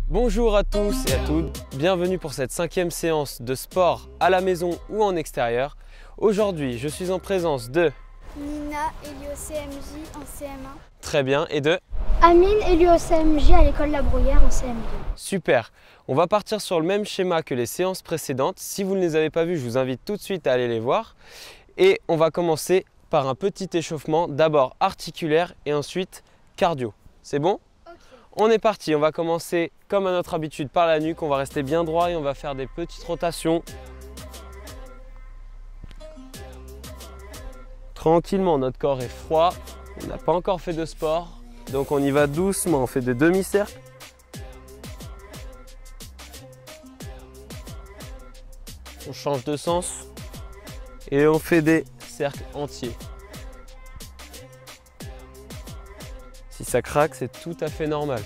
Bonjour à tous et à toutes, bienvenue pour cette 5e séance de sport à la maison ou en extérieur. Aujourd'hui, je suis en présence de Nina, élue au CMJ en CM1. Très bien, et de Amine, élue au CMJ à l'école La Bruyère en CM2. Super. On va partir sur le même schéma que les séances précédentes. Si vous ne les avez pas vues, je vous invite tout de suite à aller les voir. Et on va commencer par un petit échauffement, d'abord articulaire et ensuite cardio. C'est bon ? Okay. On est parti, on va commencer comme à notre habitude par la nuque, on va rester bien droit et on va faire des petites rotations. Tranquillement, notre corps est froid, on n'a pas encore fait de sport, donc on y va doucement, on fait des demi-cercles. On change de sens et on fait des cercles entiers. Si ça craque, c'est tout à fait normal.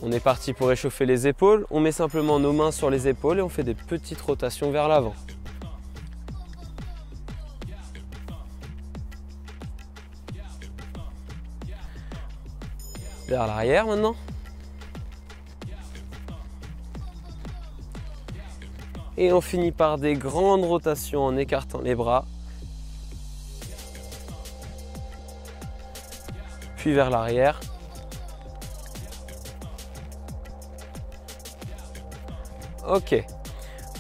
On est parti pour échauffer les épaules. On met simplement nos mains sur les épaules et on fait des petites rotations vers l'avant. Vers l'arrière maintenant. Et on finit par des grandes rotations en écartant les bras. Puis vers l'arrière. Ok,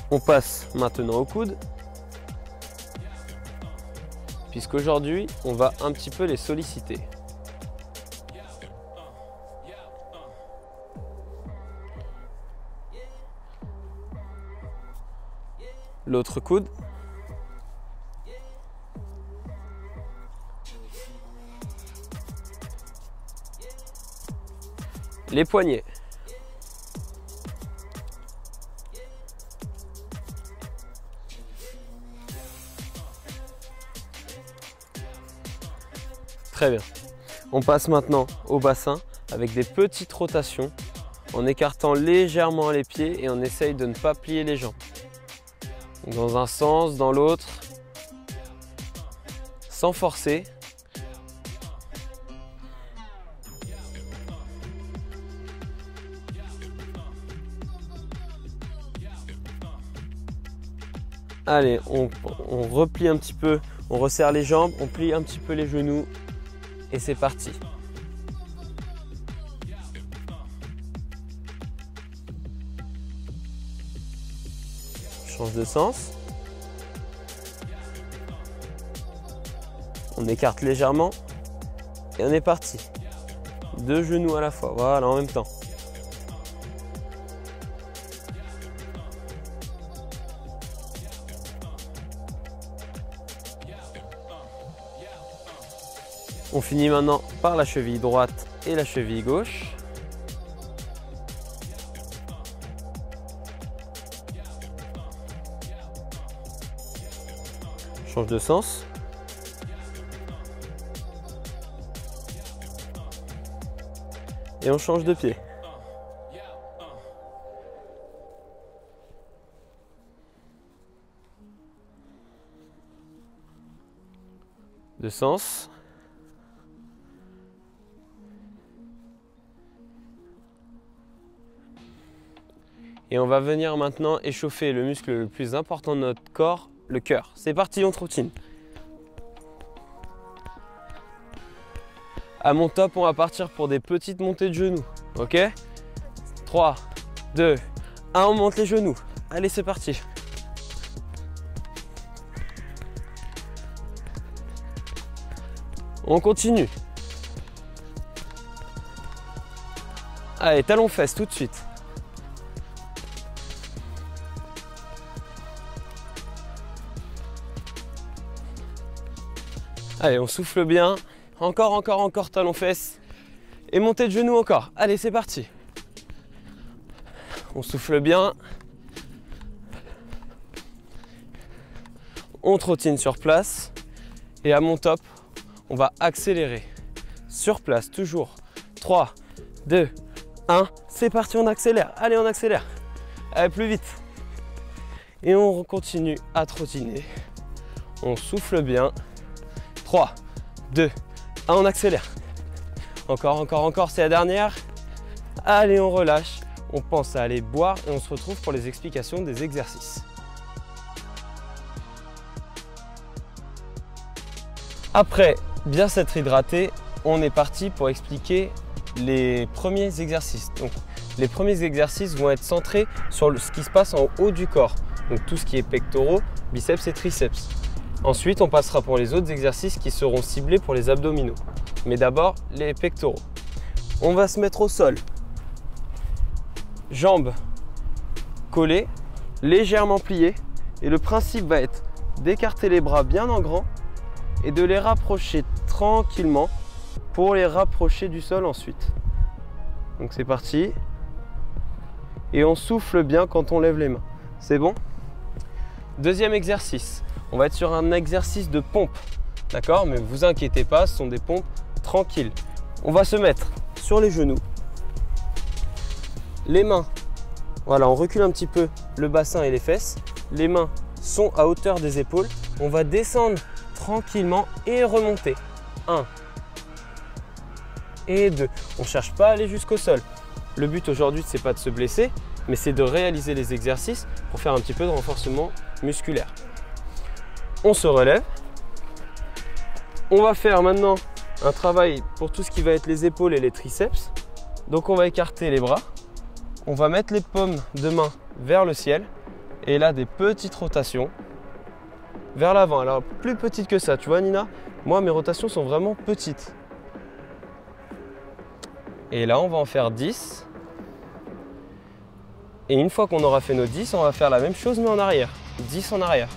on passe maintenant au coude, puisqu'aujourd'hui, on va un petit peu les solliciter. L'autre coude. Les poignets. Très bien. On passe maintenant au bassin avec des petites rotations en écartant légèrement les pieds et on essaye de ne pas plier les jambes. Dans un sens, dans l'autre, sans forcer. Allez, on replie un petit peu, on resserre les jambes, on plie un petit peu les genoux et c'est parti. Change de sens. On écarte légèrement et on est parti. 2 genoux à la fois, voilà, en même temps. On finit maintenant par la cheville droite et la cheville gauche. Change de sens. Et on change de pied. De sens. Et on va venir maintenant échauffer le muscle le plus important de notre corps, le cœur. C'est parti, on trottine. À mon top, on va partir pour des petites montées de genoux. Ok? 3, 2, 1, on monte les genoux. Allez, c'est parti. On continue. Allez, talons fesses tout de suite. Allez, on souffle bien. Encore, talons fesses. Et montée de genoux encore. Allez, c'est parti. On souffle bien. On trottine sur place. Et à mon top, on va accélérer. Sur place, toujours. 3, 2, 1. C'est parti, on accélère. Allez, on accélère. Allez, plus vite. Et on continue à trottiner. On souffle bien. 3, 2, 1, on accélère. Encore, c'est la dernière. Allez, on relâche. On pense à aller boire et on se retrouve pour les explications des exercices. Après bien s'être hydraté, on est parti pour expliquer les premiers exercices. Donc, les premiers exercices vont être centrés sur ce qui se passe en haut du corps. Donc tout ce qui est pectoraux, biceps et triceps. Ensuite, on passera pour les autres exercices qui seront ciblés pour les abdominaux. Mais d'abord, les pectoraux. On va se mettre au sol. Jambes collées, légèrement pliées. Et le principe va être d'écarter les bras bien en grand et de les rapprocher tranquillement pour les rapprocher du sol ensuite. Donc c'est parti. Et on souffle bien quand on lève les mains. C'est bon? Deuxième exercice. On va être sur un exercice de pompe. D'accord? Mais vous inquiétez pas, ce sont des pompes tranquilles. On va se mettre sur les genoux. Les mains. Voilà, on recule un petit peu le bassin et les fesses. Les mains sont à hauteur des épaules. On va descendre tranquillement et remonter. 1 et 2. On ne cherche pas à aller jusqu'au sol. Le but aujourd'hui, c'est pas de se blesser, mais c'est de réaliser les exercices pour faire un petit peu de renforcement musculaire. On se relève. On va faire maintenant un travail pour tout ce qui va être les épaules et les triceps. Donc on va écarter les bras. On va mettre les paumes de main vers le ciel. Et là, des petites rotations vers l'avant. Alors plus petites que ça, tu vois Nina? Moi, mes rotations sont vraiment petites. Et là, on va en faire 10. Et une fois qu'on aura fait nos 10, on va faire la même chose mais en arrière. 10 en arrière.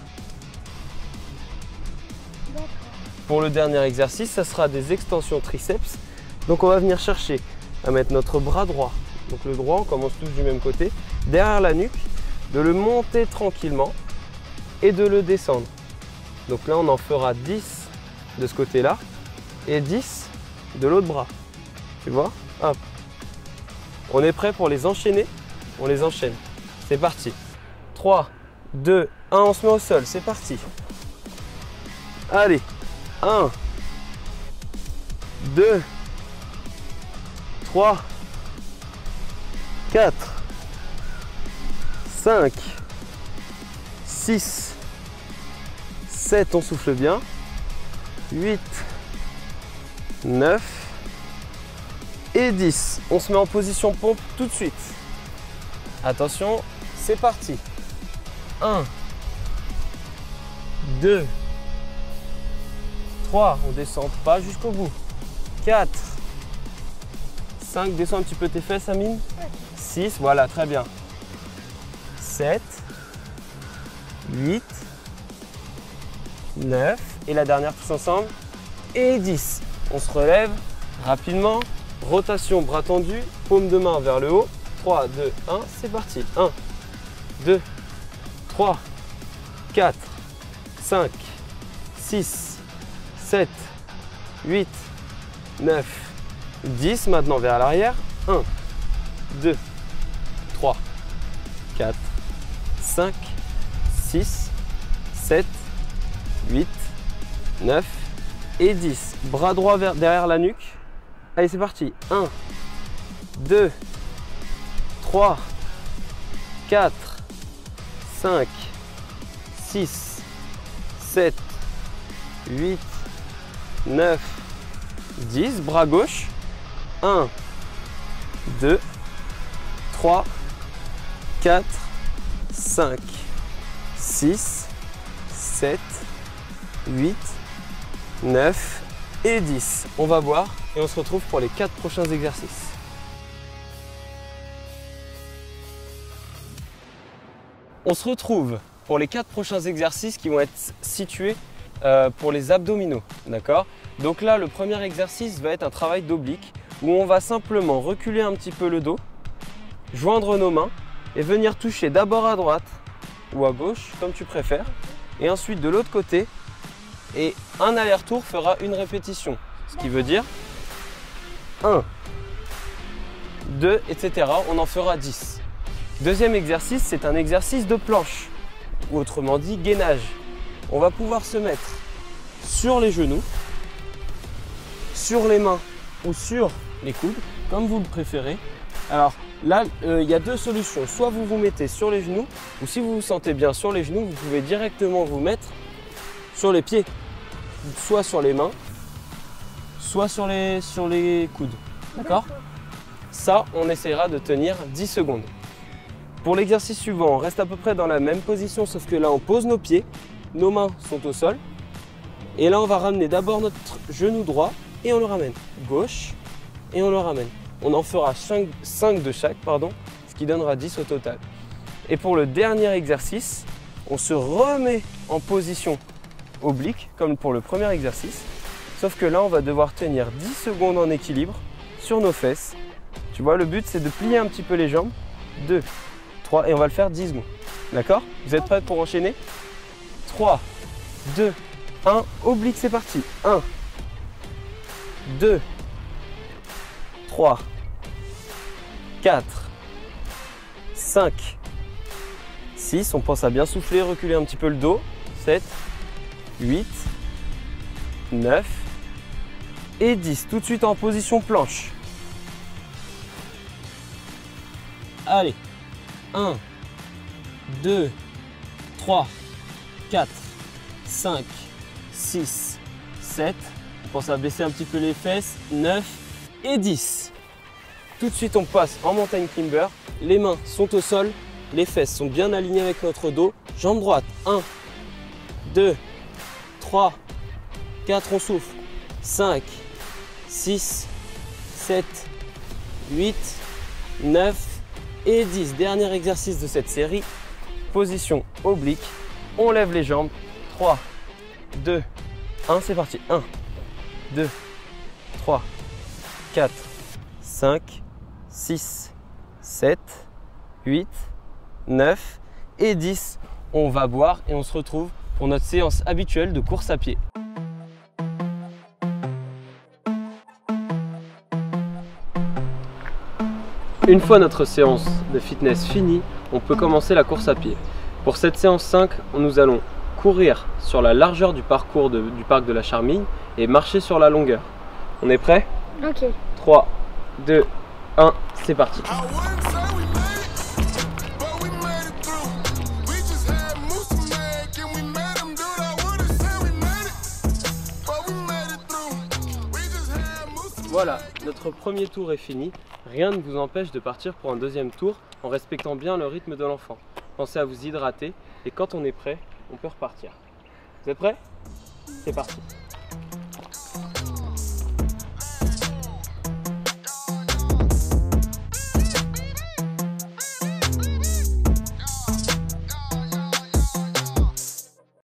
Pour le dernier exercice, ça sera des extensions triceps. Donc on va venir chercher à mettre notre bras droit. Donc le droit, on commence tous du même côté. Derrière la nuque, de le monter tranquillement et de le descendre. Donc là, on en fera 10 de ce côté-là et 10 de l'autre bras. Tu vois? Hop. On est prêt pour les enchaîner? On les enchaîne. C'est parti. 3, 2, 1, on se met au sol. C'est parti. Allez. 1, 2, 3, 4, 5, 6, 7, on souffle bien. 8, 9 et 10. On se met en position pompe tout de suite. Attention, c'est parti. 1, 2, 3, on descend pas jusqu'au bout. 4, 5, descends un petit peu tes fesses, Amine. 6, voilà, très bien. 7, 8, 9, et la dernière tous ensemble, et 10. On se relève rapidement, rotation, bras tendus, paume de main vers le haut. 3, 2, 1, c'est parti. 1, 2, 3, 4, 5, 6, 7, 8, 9, 10. Maintenant vers l'arrière. 1, 2, 3, 4, 5, 6, 7, 8, 9 et 10. Bras droit derrière la nuque. Allez, c'est parti. 1, 2, 3, 4, 5, 6, 7, 8, 9, 10. Bras gauche. 1, 2, 3, 4, 5, 6, 7, 8, 9 et 10. On va boire et on se retrouve pour les 4 prochains exercices. On se retrouve pour les 4 prochains exercices qui vont être situés pour les abdominaux. D'accord? Donc là, le premier exercice va être un travail d'oblique où on va simplement reculer un petit peu le dos, joindre nos mains et venir toucher d'abord à droite ou à gauche, comme tu préfères, et ensuite de l'autre côté. Et un aller-retour fera une répétition. Ce qui veut dire 1, 2, etc. On en fera 10. Deuxième exercice, c'est un exercice de planche, ou autrement dit gainage. On va pouvoir se mettre sur les genoux, sur les mains ou sur les coudes, comme vous le préférez. Alors là, il y a deux solutions. Soit vous vous mettez sur les genoux, ou si vous vous sentez bien sur les genoux, vous pouvez directement vous mettre sur les pieds. Soit sur les mains, soit sur les coudes. D'accord? Ça, on essaiera de tenir 10 secondes. Pour l'exercice suivant, on reste à peu près dans la même position, sauf que là, on pose nos pieds, nos mains sont au sol. Et là, on va ramener d'abord notre genou droit et on le ramène. Gauche et on le ramène. On en fera 5 de chaque, ce qui donnera 10 au total. Et pour le dernier exercice, on se remet en position oblique, comme pour le premier exercice. Sauf que là, on va devoir tenir 10 secondes en équilibre sur nos fesses. Tu vois, le but, c'est de plier un petit peu les jambes. 2, 3, et on va le faire 10 secondes. D'accord? Vous êtes prêts pour enchaîner? 3, 2, 1, oblique, c'est parti. 1, 2, 3, 4, 5, 6. On pense à bien souffler, reculer un petit peu le dos. 7, 8, 9 et 10. Tout de suite en position planche. Allez. 1, 2, 3, 4, 5, 6, 7. On pense à baisser un petit peu les fesses. 9 et 10. Tout de suite, on passe en montagne climber. Les mains sont au sol. Les fesses sont bien alignées avec notre dos. Jambe droite. 1, 2, 3, 4. On souffle. 5, 6, 7, 8, 9 et 10. Dernier exercice de cette série. Position oblique. On lève les jambes. 3, 2, 1. C'est parti. 1, 2, 3, 4, 5, 6, 7, 8, 9 et 10. On va boire et on se retrouve pour notre séance habituelle de course à pied. Une fois notre séance de fitness finie, on peut commencer la course à pied. Pour cette séance 5, nous allons courir sur la largeur du parcours du parc de la Charmille et marcher sur la longueur. On est prêt? Ok. 3, 2, 1, c'est parti. Voilà, notre premier tour est fini. Rien ne vous empêche de partir pour un deuxième tour en respectant bien le rythme de l'enfant. Pensez à vous hydrater et quand on est prêt, on peut repartir. Vous êtes prêts? C'est parti.